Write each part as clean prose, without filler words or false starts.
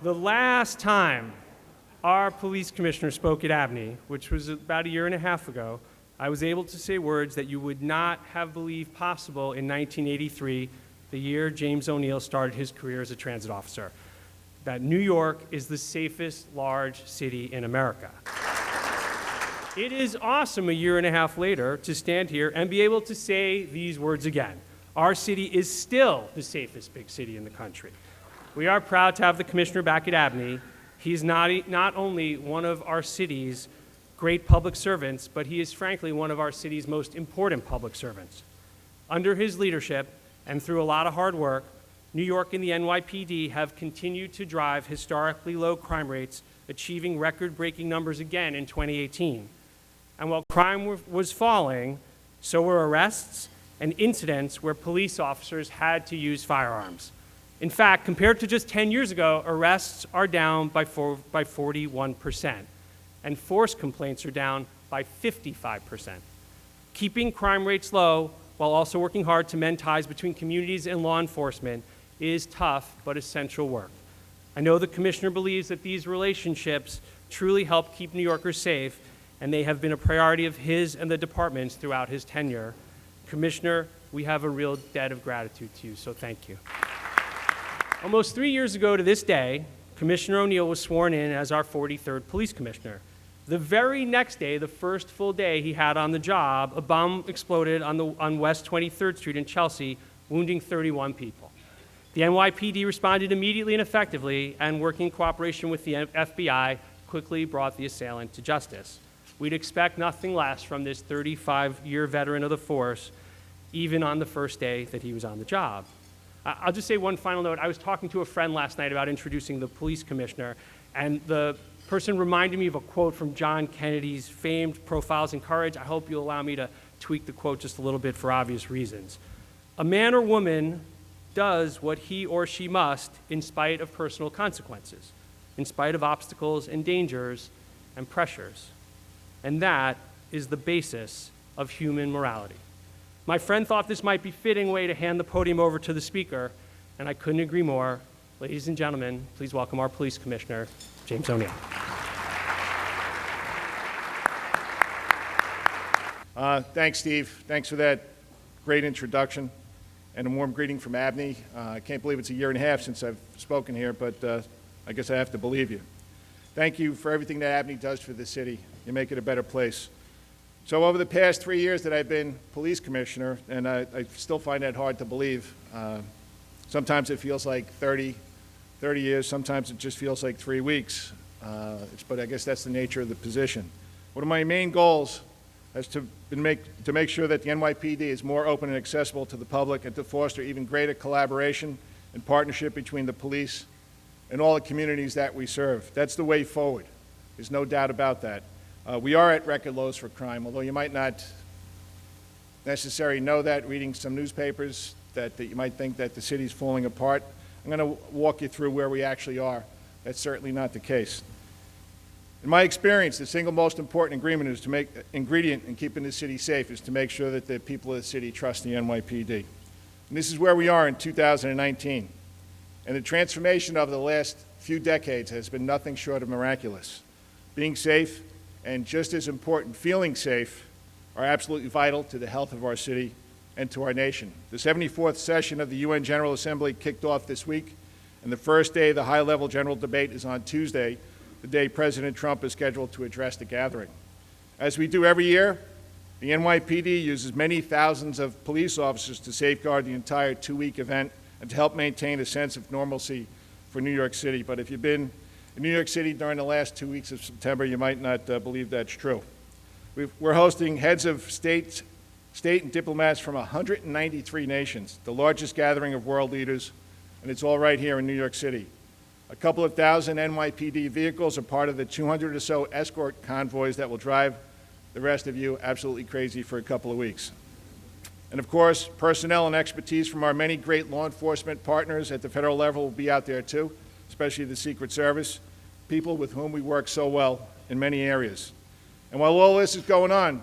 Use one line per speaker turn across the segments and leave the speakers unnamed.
The last time our police commissioner spoke at ABNY, which was about a year and a half ago, I was able to say words that you would not have believed possible in 1983, the year James O'Neill started his career as a transit officer, that New York is the safest large city in America. It is awesome a year and a half later to stand here and be able to say these words again. Our city is still the safest big city in the country. We are proud to have the commissioner back at ABNY. He's not only one of our city's great public servants, but he is frankly one of our city's most important public servants. Under his leadership and through a lot of hard work, New York and the NYPD have continued to drive historically low crime rates, achieving record-breaking numbers again in 2018. And while crime was falling, so were arrests and incidents where police officers had to use firearms. In fact, compared to just 10 years ago, arrests are down by 41%, and force complaints are down by 55%. Keeping crime rates low while also working hard to mend ties between communities and law enforcement is tough but essential work. I know the commissioner believes that these relationships truly help keep New Yorkers safe, and they have been a priority of his and the department's throughout his tenure. Commissioner, we have a real debt of gratitude to you, so thank you. Almost 3 years ago to this day, Commissioner O'Neill was sworn in as our 43rd police commissioner. The very next day, the first full day he had on the job, a bomb exploded on West 23rd Street in Chelsea, wounding 31 people. The NYPD responded immediately and effectively, and working in cooperation with the FBI, quickly brought the assailant to justice. We'd expect nothing less from this 35-year veteran of the force, even on the first day that he was on the job. I'll just say one final note. I was talking to a friend last night about introducing the police commissioner, and the person reminded me of a quote from John Kennedy's famed Profiles in Courage. I hope you'll allow me to tweak the quote just a little bit for obvious reasons. A man or woman does what he or she must in spite of personal consequences, in spite of obstacles and dangers and pressures. And that is the basis of human morality. My friend thought this might be a fitting way to hand the podium over to the speaker, and I couldn't agree more. Ladies and gentlemen, please welcome our police commissioner, James O'Neill.
Thanks, Steve. Thanks for that great introduction and a warm greeting from ABNY. I can't believe it's a year and a half since I've spoken here, but I guess I have to believe you. Thank you for everything that ABNY does for the city. You make it a better place. So over the past 3 years that I've been police commissioner, and I still find that hard to believe, sometimes it feels like 30 years, sometimes it just feels like 3 weeks, but I guess that's the nature of the position. One of my main goals has to make sure that the NYPD is more open and accessible to the public, and to foster even greater collaboration and partnership between the police and all the communities that we serve. That's the way forward. There's no doubt about that. We are at record lows for crime, although you might not necessarily know that reading some newspapers, that you might think that the city's falling apart. I'm going to walk you through where we actually are. That's certainly not the case. In my experience, the single most important ingredient in keeping the city safe is to make sure that the people of the city trust the NYPD. And this is where we are in 2019. And the transformation of the last few decades has been nothing short of miraculous. Being safe, and just as important, feeling safe, are absolutely vital to the health of our city and to our nation. The 74th session of the UN General Assembly kicked off this week, and the first day of the high-level general debate is on Tuesday, the day President Trump is scheduled to address the gathering. As we do every year, the NYPD uses many thousands of police officers to safeguard the entire two-week event and to help maintain a sense of normalcy for New York City. But if you've been in New York City during the last 2 weeks of September, you might not believe that's true. We're hosting heads of state and diplomats from 193 nations, the largest gathering of world leaders, and it's all right here in New York City. A couple of thousand NYPD vehicles are part of the 200 or so escort convoys that will drive the rest of you absolutely crazy for a couple of weeks. And of course, personnel and expertise from our many great law enforcement partners at the federal level will be out there too, especially the Secret Service, people with whom we work so well in many areas. And while all this is going on,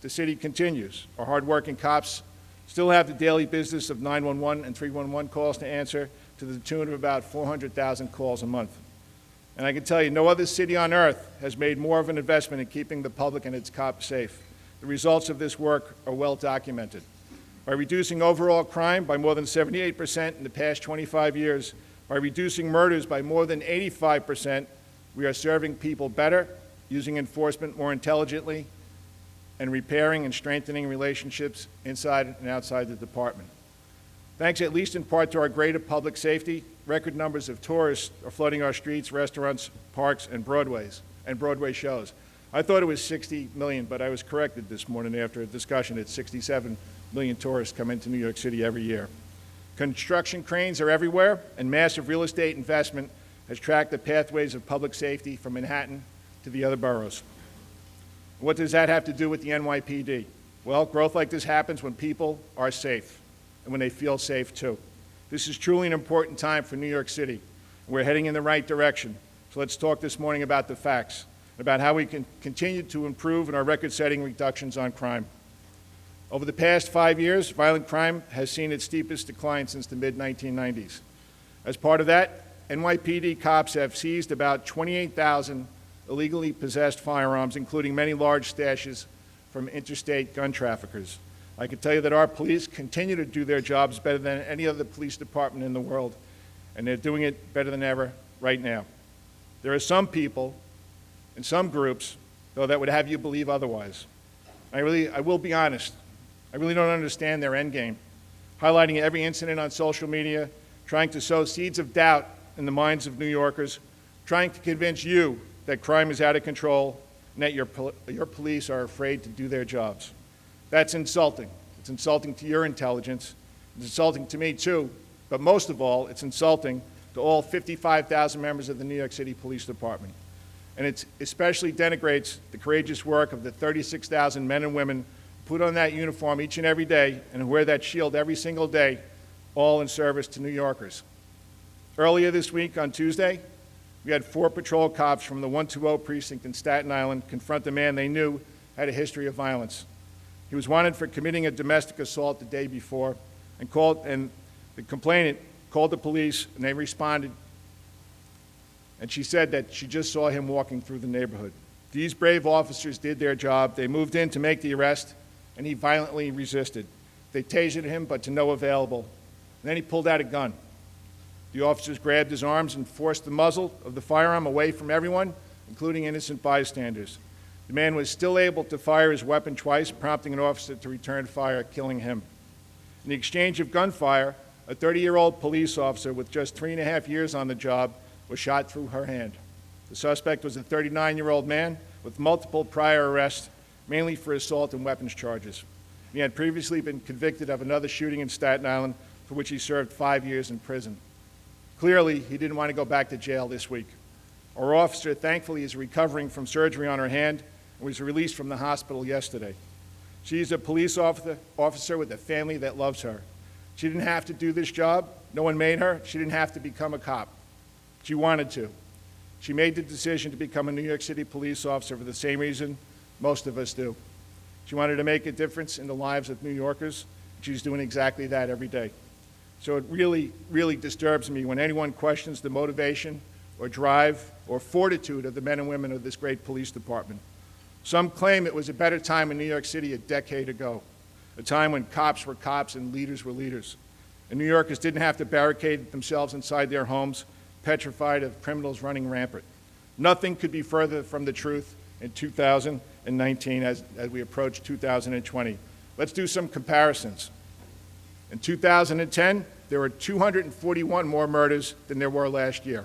the city continues. Our hardworking cops still have the daily business of 911 and 311 calls to answer. to the tune of about 400,000 calls a month. And I can tell you, no other city on earth has made more of an investment in keeping the public and its cops safe. The results of this work are well documented. By reducing overall crime by more than 78% in the past 25 years, by reducing murders by more than 85%, we are serving people better, using enforcement more intelligently, and repairing and strengthening relationships inside and outside the department. Thanks at least in part to our greater public safety, record numbers of tourists are flooding our streets, restaurants, parks, and Broadway shows. I thought it was 60 million, but I was corrected this morning after a discussion. It's 67 million tourists come into New York City every year. Construction cranes are everywhere, and massive real estate investment has tracked the pathways of public safety from Manhattan to the other boroughs. What does that have to do with the NYPD? Well, growth like this happens when people are safe and when they feel safe too. This is truly an important time for New York City. We're heading in the right direction. So let's talk this morning about the facts, about how we can continue to improve in our record-setting reductions on crime. Over the past 5 years, violent crime has seen its steepest decline since the mid-1990s. As part of that, NYPD cops have seized about 28,000 illegally possessed firearms, including many large stashes from interstate gun traffickers. I can tell you that our police continue to do their jobs better than any other police department in the world, and they're doing it better than ever right now. There are some people and some groups, though, that would have you believe otherwise. I will be honest, I really don't understand their end game, highlighting every incident on social media, trying to sow seeds of doubt in the minds of New Yorkers, trying to convince you that crime is out of control and that your police are afraid to do their jobs. That's insulting. It's insulting to your intelligence. It's insulting to me too, but most of all, it's insulting to all 55,000 members of the New York City Police Department. And it especially denigrates the courageous work of the 36,000 men and women who put on that uniform each and every day and who wear that shield every single day, all in service to New Yorkers. Earlier this week, on Tuesday, we had 4 patrol cops from the 120 precinct in Staten Island confront a man they knew had a history of violence. He was wanted for committing a domestic assault the day before, and the complainant called the police, and they responded, and she said that she just saw him walking through the neighborhood. These brave officers did their job. They moved in to make the arrest, and he violently resisted. They tasered him, but to no avail. And then he pulled out a gun. The officers grabbed his arms and forced the muzzle of the firearm away from everyone, including innocent bystanders. The man was still able to fire his weapon twice, prompting an officer to return fire, killing him. In the exchange of gunfire, a 30-year-old police officer with just 3.5 years on the job was shot through her hand. The suspect was a 39-year-old man with multiple prior arrests, mainly for assault and weapons charges. He had previously been convicted of another shooting in Staten Island, for which he served 5 years in prison. Clearly, he didn't want to go back to jail this week. Our officer, thankfully, is recovering from surgery on her hand and was released from the hospital yesterday. She's a police officer with a family that loves her. She didn't have to do this job. No one made her. She didn't have to become a cop. She wanted to. She made the decision to become a New York City police officer for the same reason most of us do. She wanted to make a difference in the lives of New Yorkers. She's doing exactly that every day. So it really, really disturbs me when anyone questions the motivation or drive or fortitude of the men and women of this great police department. Some claim it was a better time in New York City a decade ago, a time when cops were cops and leaders were leaders. And New Yorkers didn't have to barricade themselves inside their homes, petrified of criminals running rampant. Nothing could be further from the truth in 2019 as we approach 2020. Let's do some comparisons. In 2010, there were 241 more murders than there were last year.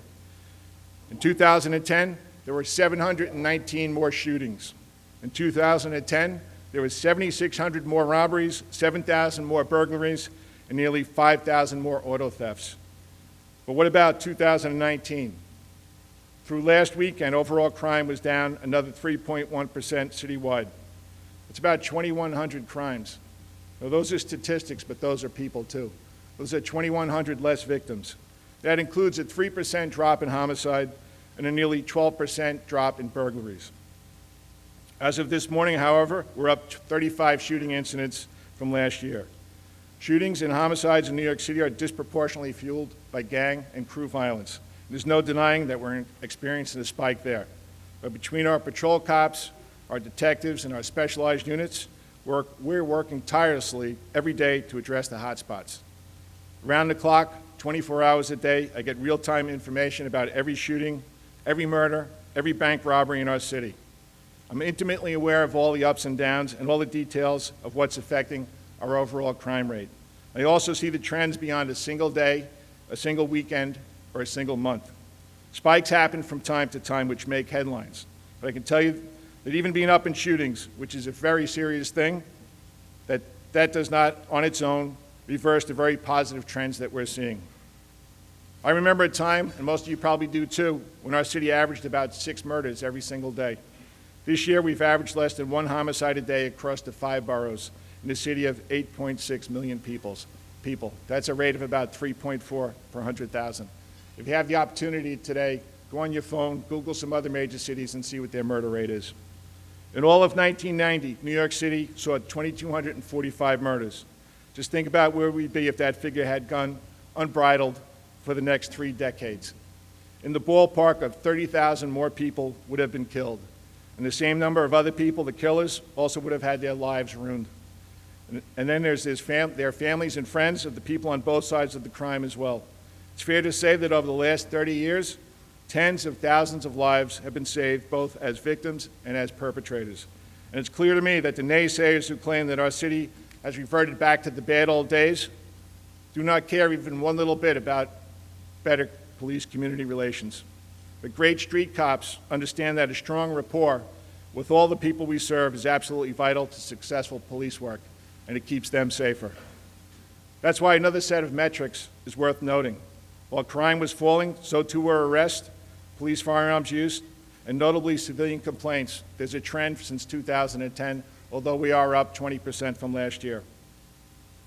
In 2010, there were 719 more shootings. In 2010, there were 7,600 more robberies, 7,000 more burglaries, and nearly 5,000 more auto thefts. But what about 2019? Through last weekend, overall crime was down another 3.1% citywide. It's about 2,100 crimes. Now, those are statistics, but those are people too. Those are 2,100 less victims. That includes a 3% drop in homicide and a nearly 12% drop in burglaries. As of this morning, however, we're up 35 shooting incidents from last year. Shootings and homicides in New York City are disproportionately fueled by gang and crew violence. There's no denying that we're experiencing a spike there. But between our patrol cops, our detectives, and our specialized units, we're working tirelessly every day to address the hot spots. Around the clock, 24 hours a day, I get real-time information about every shooting, every murder, every bank robbery in our city. I'm intimately aware of all the ups and downs and all the details of what's affecting our overall crime rate. I also see the trends beyond a single day, a single weekend, or a single month. Spikes happen from time to time which make headlines. But I can tell you that even being up in shootings, which is a very serious thing, that does not on its own reverse the very positive trends that we're seeing. I remember a time, and most of you probably do too, when our city averaged about 6 murders every single day. This year we've averaged less than 1 homicide a day across the 5 boroughs in a city of 8.6 million people. That's a rate of about 3.4 per 100,000. If you have the opportunity today, go on your phone, Google some other major cities and see what their murder rate is. In all of 1990, New York City saw 2,245 murders. Just think about where we'd be if that figure had gone unbridled for the next 3 decades. In the ballpark of 30,000 more people would have been killed. And the same number of other people, the killers, also would have had their lives ruined. And then there's their families and friends of the people on both sides of the crime as well. It's fair to say that over the last 30 years, tens of thousands of lives have been saved, both as victims and as perpetrators. And it's clear to me that the naysayers who claim that our city has reverted back to the bad old days do not care even one little bit about better police-community relations. But great street cops understand that a strong rapport with all the people we serve is absolutely vital to successful police work, and it keeps them safer. That's why another set of metrics is worth noting. While crime was falling, so too were arrests, police firearms use, and notably civilian complaints. There's a trend since 2010, although we are up 20% from last year.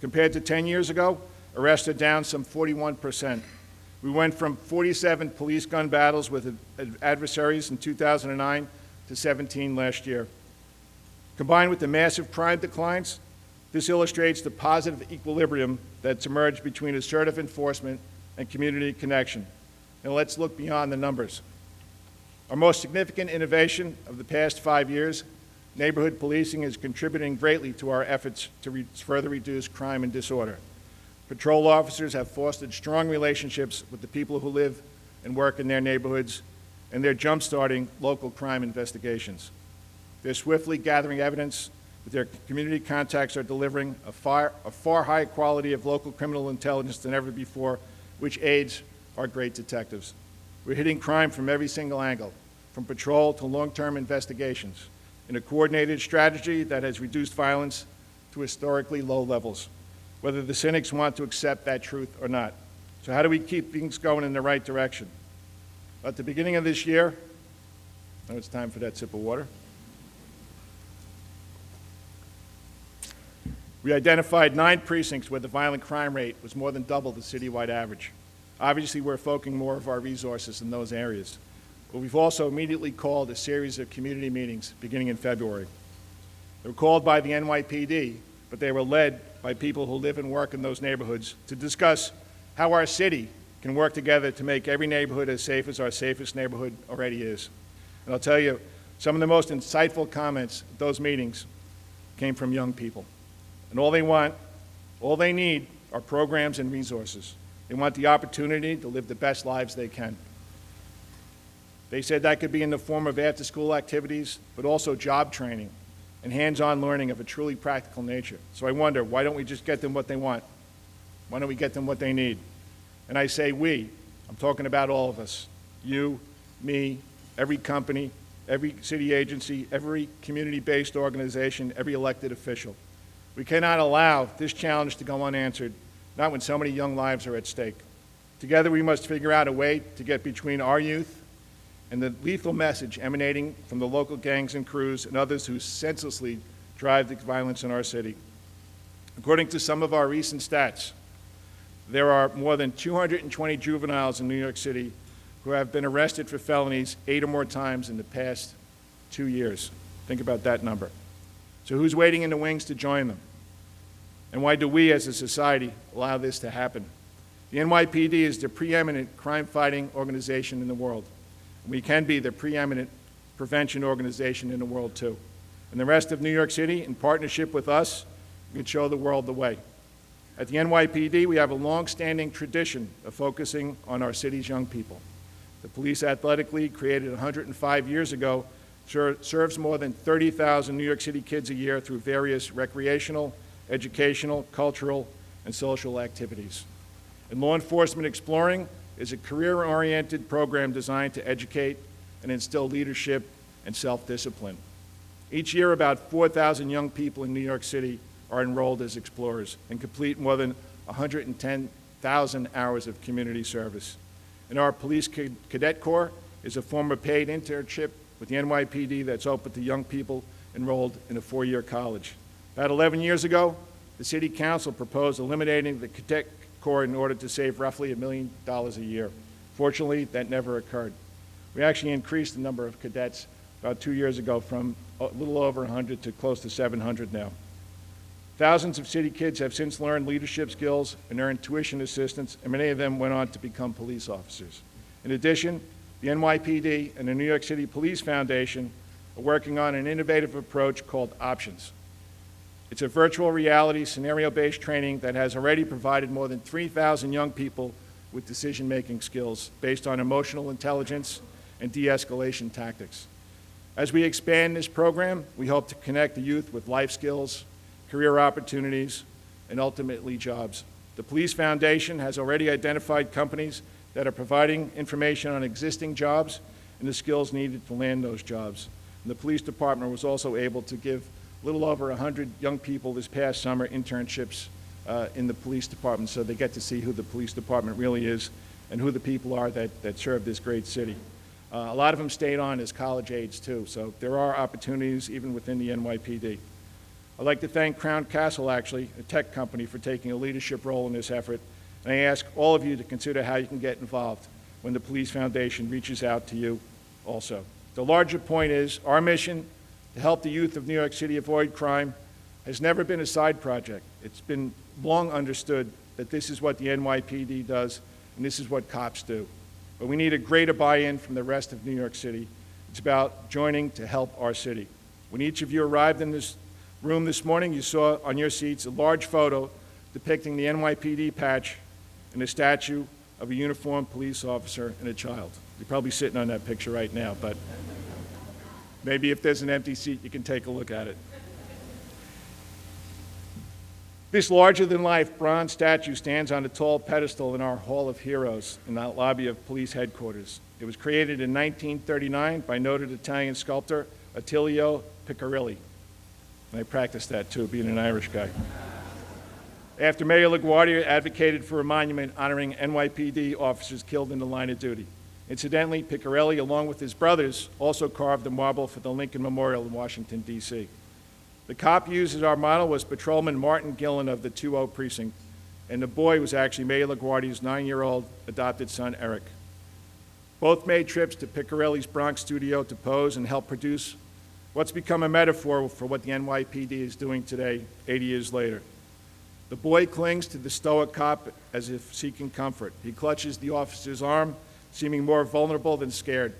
Compared to 10 years ago, arrests are down some 41%. We went from 47 police gun battles with adversaries in 2009 to 17 last year. Combined with the massive crime declines, this illustrates the positive equilibrium that's emerged between assertive enforcement and community connection. Now let's look beyond the numbers. Our most significant innovation of the past 5 years, neighborhood policing, is contributing greatly to our efforts to further reduce crime and disorder. Patrol officers have fostered strong relationships with the people who live and work in their neighborhoods, and they're jump-starting local crime investigations. They're swiftly gathering evidence that their community contacts are delivering a far higher quality of local criminal intelligence than ever before, which aids our great detectives. We're hitting crime from every single angle, from patrol to long-term investigations, in a coordinated strategy that has reduced violence to historically low levels, whether the cynics want to accept that truth or not. So how do we keep things going in the right direction? At the beginning of this year, now it's time for that sip of water. We identified 9 precincts where the violent crime rate was more than double the citywide average. Obviously, we're focusing more of our resources in those areas. But we've also immediately called a series of community meetings beginning in February. They were called by the NYPD, but they were led by people who live and work in those neighborhoods to discuss how our city can work together to make every neighborhood as safe as our safest neighborhood already is. And I'll tell you, some of the most insightful comments at those meetings came from young people. And all they need are programs and resources. They want the opportunity to live the best lives they can. They said that could be in the form of after-school activities, but also job training and hands-on learning of a truly practical nature. So I wonder, why don't we just get them what they want? Why don't we get them what they need? And I say we. I'm talking about all of us. You, me, every company, every city agency, every community-based organization, every elected official. We cannot allow this challenge to go unanswered, not when so many young lives are at stake. Together we must figure out a way to get between our youth and the lethal message emanating from the local gangs and crews and others who senselessly drive the violence in our city. According to some of our recent stats, there are more than 220 juveniles in New York City who have been arrested for felonies 8 or more times in the past 2 years. Think about that number. So who's waiting in the wings to join them? And why do we as a society allow this to happen? The NYPD is the preeminent crime-fighting organization in the world. We can be the preeminent prevention organization in the world too. And the rest of New York City, in partnership with us, can show the world the way. At the NYPD, we have a long-standing tradition of focusing on our city's young people. The Police Athletic League, created 105 years ago, serves more than 30,000 New York City kids a year through various recreational, educational, cultural, and social activities. And Law Enforcement Exploring is a career-oriented program designed to educate and instill leadership and self-discipline. Each year, about 4,000 young people in New York City are enrolled as explorers and complete more than 110,000 hours of community service. And our Police Cadet Corps is a form of paid internship with the NYPD that's open to young people enrolled in a four-year college. About 11 years ago, the City Council proposed eliminating the Cadet Corps in order to save roughly $1 million a year. Fortunately, that never occurred. We actually increased the number of cadets about 2 years ago from a little over 100 to close to 700 now. Thousands of city kids have since learned leadership skills and earned tuition assistance, and many of them went on to become police officers. In addition, the NYPD and the New York City Police Foundation are working on an innovative approach called Options. It's a virtual reality scenario-based training that has already provided more than 3,000 young people with decision-making skills based on emotional intelligence and de-escalation tactics. As we expand this program, we hope to connect the youth with life skills, career opportunities, and ultimately jobs. The Police Foundation has already identified companies that are providing information on existing jobs and the skills needed to land those jobs. And the Police Department was also able to give a little over 100 young people this past summer internships in the Police Department, so they get to see who the Police Department really is and who the people are that serve this great city. A lot of them stayed on as college aides too, so there are opportunities even within the NYPD. I'd like to thank Crown Castle, actually, a tech company, for taking a leadership role in this effort, and I ask all of you to consider how you can get involved when the Police Foundation reaches out to you also. The larger point is our mission to help the youth of New York City avoid crime has never been a side project. It's been long understood that this is what the NYPD does and this is what cops do. But we need a greater buy-in from the rest of New York City. It's about joining to help our city. When each of you arrived in this room this morning, you saw on your seats a large photo depicting the NYPD patch and a statue of a uniformed police officer and a child. You're probably sitting on that picture right now, but maybe if there's an empty seat, you can take a look at it. This larger-than-life bronze statue stands on a tall pedestal in our Hall of Heroes in the lobby of police headquarters. It was created in 1939 by noted Italian sculptor Attilio Piccarilli. And I practiced that too, being an Irish guy. After Mayor LaGuardia advocated for a monument honoring NYPD officers killed in the line of duty. Incidentally, Piccarilli, along with his brothers, also carved a marble for the Lincoln Memorial in Washington, D.C. The cop used as our model was Patrolman Martin Gillen of the 2-0 precinct, and the boy was actually Mayor LaGuardia's 9-year-old adopted son, Eric. Both made trips to Piccarilli's Bronx studio to pose and help produce what's become a metaphor for what the NYPD is doing today, 80 years later. The boy clings to the stoic cop as if seeking comfort. He clutches the officer's arm, seeming more vulnerable than scared,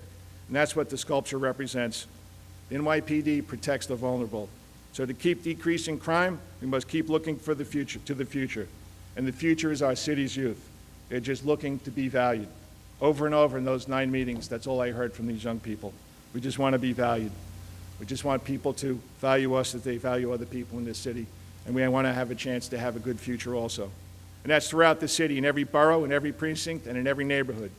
and that's what the sculpture represents. The NYPD protects the vulnerable. So to keep decreasing crime, we must keep looking for the future, to the future. And the future is our city's youth. They're just looking to be valued. Over and over in those 9 meetings, that's all I heard from these young people. We just want to be valued. We just want people to value us as they value other people in this city. And we want to have a chance to have a good future also. And that's throughout the city, in every borough, in every precinct, and in every neighborhood.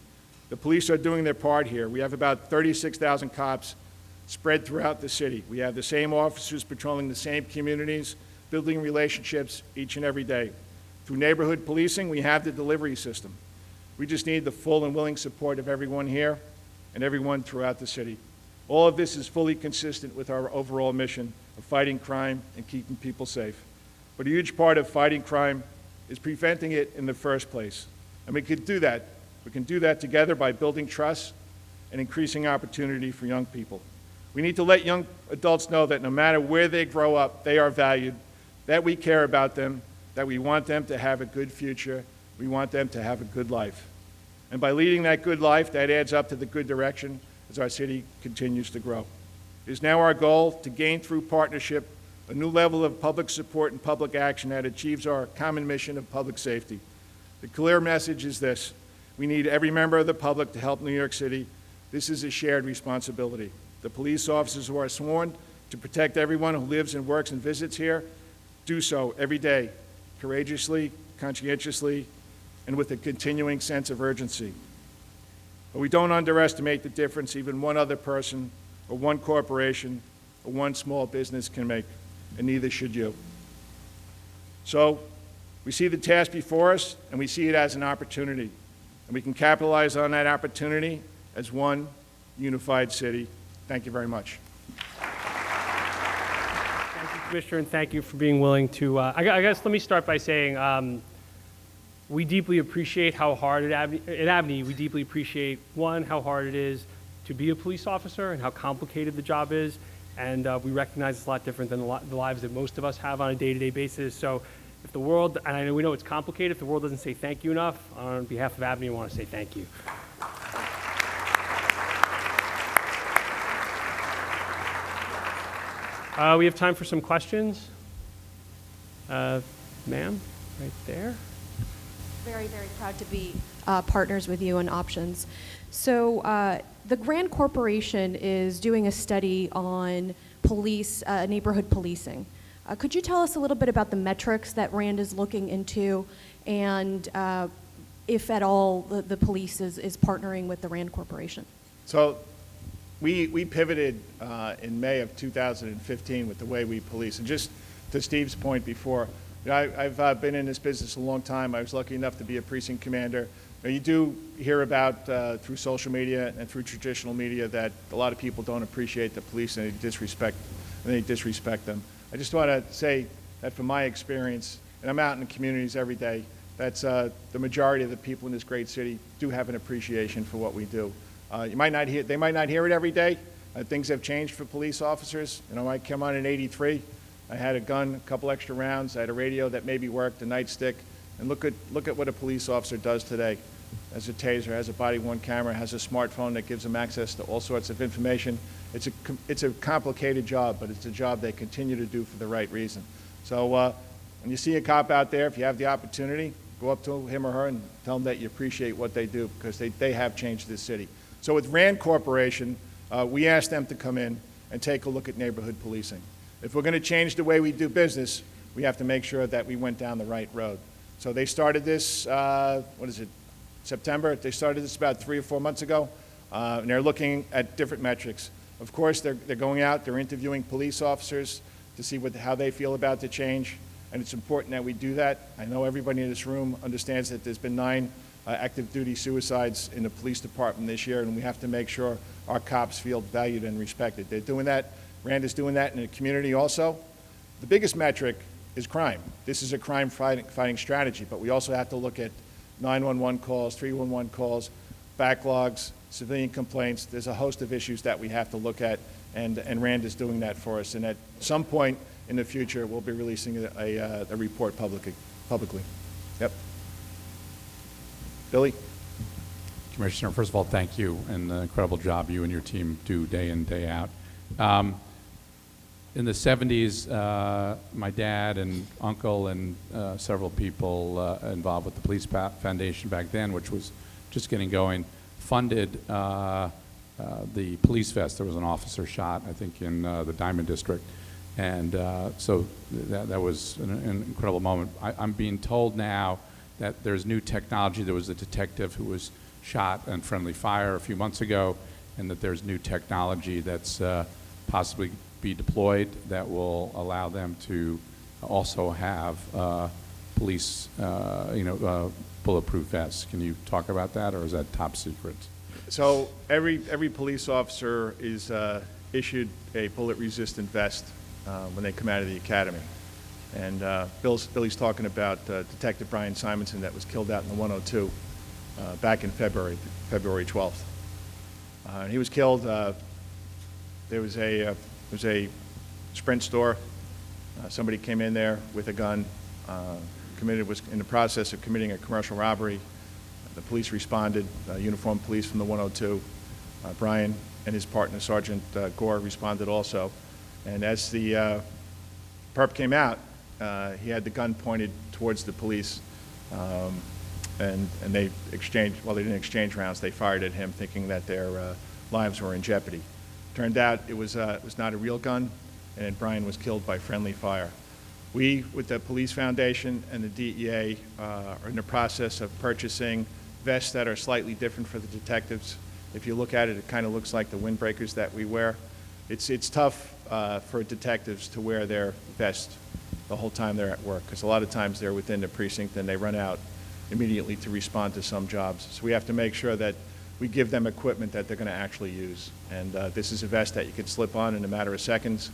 The police are doing their part here. We have about 36,000 cops spread throughout the city. We have the same officers patrolling the same communities, building relationships each and every day. Through neighborhood policing, we have the delivery system. We just need the full and willing support of everyone here and everyone throughout the city. All of this is fully consistent with our overall mission of fighting crime and keeping people safe. But a huge part of fighting crime is preventing it in the first place. And we can do that. We can do that together by building trust and increasing opportunity for young people. We need to let young adults know that no matter where they grow up, they are valued, that we care about them, that we want them to have a good future. We want them to have a good life. And by leading that good life, that adds up to the good direction as our city continues to grow. It is now our goal to gain through partnership a new level of public support and public action that achieves our common mission of public safety. The clear message is this: we need every member of the public to help New York City. This is a shared responsibility. The police officers who are sworn to protect everyone who lives and works and visits here do so every day, courageously, conscientiously, and with a continuing sense of urgency. But we don't underestimate the difference even one other person or one corporation or one small business can make, and neither should you. So we see the task before us, and we see it as an opportunity, and we can capitalize on that opportunity as one unified city. Thank you very much.
Thank you, Commissioner, and thank you for being willing to, I guess let me start by saying we deeply appreciate how hard at ABNY, we deeply appreciate, one, how hard it is to be a police officer and how complicated the job is, and we recognize it's a lot different than the lives that most of us have on a day-to-day basis. So if the world, and I know we know it's complicated, if the world doesn't say thank you enough, on behalf of ABNY, I want to say thank you. We have time for some questions. Ma'am, right there.
Very, very proud to be partners with you on options. So the Grand Corporation is doing a study on police, neighborhood policing. Could you tell us a little bit about the metrics that RAND is looking into, and if at all the police is partnering with the RAND Corporation?
So we pivoted in May of 2015 with the way we police. And just to Steve's point before, I've been in this business a long time. I was lucky enough to be a precinct commander. You do hear about through social media and through traditional media that a lot of people don't appreciate the police and they disrespect them. I just want to say that from my experience, and I'm out in the communities every day, that's the majority of the people in this great city do have an appreciation for what we do. They might not hear it every day. Things have changed for police officers. You know, I came on in '83. I had a gun, a couple extra rounds. I had a radio that maybe worked, a nightstick. And look at what a police officer does today. Has a taser, has a body-worn camera, has a smartphone that gives them access to all sorts of information. It's a complicated job, but it's a job they continue to do for the right reason. So when you see a cop out there, if you have the opportunity, go up to him or her and tell them that you appreciate what they do, because they have changed this city. So with RAND Corporation, we asked them to come in and take a look at neighborhood policing. If we're going to change the way we do business, we have to make sure that we went down the right road. So they started this, September? They started this about 3 or 4 months ago, and they're looking at different metrics. Of course, they're going out, they're interviewing police officers to see how they feel about the change, and it's important that we do that. I know everybody in this room understands that there's been 9 active duty suicides in the police department this year, and we have to make sure our cops feel valued and respected. They're doing that. RAND is doing that in the community also. The biggest metric is crime. This is a crime fighting strategy, but we also have to look at 911 calls, 311 calls, backlogs, civilian complaints. There's a host of issues that we have to look at, and RAND is doing that for us. And at some point in the future, we'll be releasing a report publicly. Yep. Billy?
Commissioner, first of all, thank you, and the incredible job you and your team do day in, day out. In the 70s, my dad and uncle and several people involved with the Police Foundation back then, which was just getting going, funded the police vest. There was an officer shot, I think, in the Diamond District. And so that was an incredible moment. I'm being told now that there's new technology. There was a detective who was shot on friendly fire a few months ago, and that there's new technology that's possibly be deployed that will allow them to also have police, bulletproof vests. Can you talk about that, or is that top secret?
So every police officer is issued a bullet-resistant vest when they come out of the academy. And Billy's talking about Detective Brian Simonson that was killed out in the 102 back in February 12th. He was killed. There was a Sprint store. Somebody came in there with a gun. was in the process of committing a commercial robbery. The police responded, uniformed police from the 102. Brian and his partner, Sergeant Gore, responded also. And as the perp came out, he had the gun pointed towards the police, and they exchanged, well, they didn't exchange rounds, they fired at him thinking that their lives were in jeopardy. Turned out it was not a real gun, and Brian was killed by friendly fire. We, with the Police Foundation and the DEA, are in the process of purchasing vests that are slightly different for the detectives. If you look at it, it kind of looks like the windbreakers that we wear. It's tough for detectives to wear their vest the whole time they're at work, because a lot of times they're within the precinct and they run out immediately to respond to some jobs. So we have to make sure that we give them equipment that they're going to actually use. And this is a vest that you can slip on in a matter of seconds,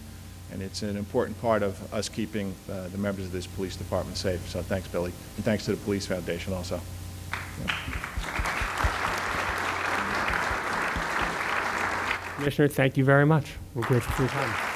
and it's an important part of us keeping the members of this police department safe. So thanks, Billy, and thanks to the Police Foundation also.
Commissioner, thank you very much. We're grateful for your time.